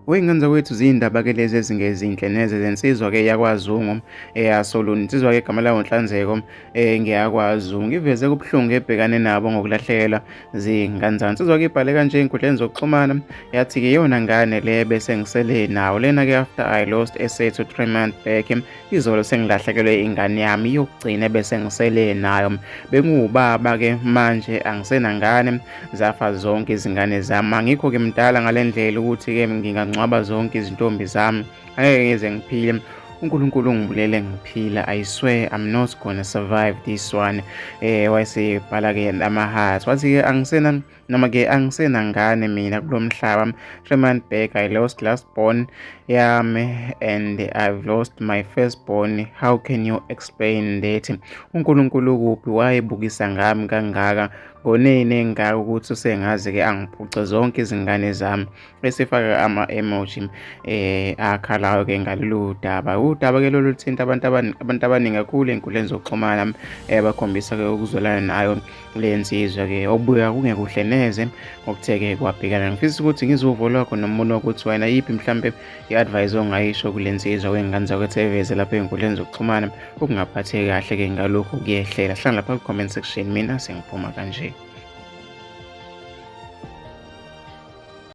Wey'ngane zakwethu ziyindaba-ke lezi ezingezinhle neze zensizwa-ke yakwaZungu, yaSoluni. Insizwa-ke igama layo Nhlanzeko, ngeyakwaZungu. Iveze ubuhlungu ebhekane nabo ngokulahlekelwa ziy'ngane zayo. Insizwa-ke ibhale kanje ey'nkundleni zokuxhumana, yathi-ke iyona ngane le ebese ngisele nayo. Lena-ke after I lost essay to 3 months back, izolo sengilahlekelwe ingane yami yokugcina ebese ngisele nayo. Bengiwubaba-ke manje angisenangane, zafa zonke izingane zami. Angikho-ke mdala ngale ndlela ukuthi-ke ngingangcwaba zonke izintombi zami. Angeke ngize ngiphile. uNkulunkulu ungibulele ngiphila. I swear I'm not gonna survive this one. Wayesebhala-ke ama-hearts. Wathi-ke noma-ke angisenangane mina kulo mhlaba. 3 months back I lost last born yami and I've lost my firstborn. How can you explain that? uNkulunkulu kuphi wayebukisa ngami kangaka ngonene engaka ukuthi usengazi-ke angiphuce zonke izingane zami. Esifaka ama-emoji akhalayo-ke ngalolu daba. Udaba-ke lolu luthinta abantu abaningi kakhulu ey'nkundleni zokuxhumana, bakhombisa-ke ukuzwelana nayo le nsizwa-ke okubuya kungekuhle neze ngokuthe-ke kwabhekana. Ngifisa ukuthi ngizwe uvo lwakho nombono wokuthi wena yiphi mhlampe i-advice ongayisho kule nsizwa wey'ngane zakwethu eveze lapha ey'nkundleni zokuxhumana ukungaphatheki kahle-ke ngalokhu kuyehlela. Hlala lapha ku-comment section, mina sengiphuma kanje.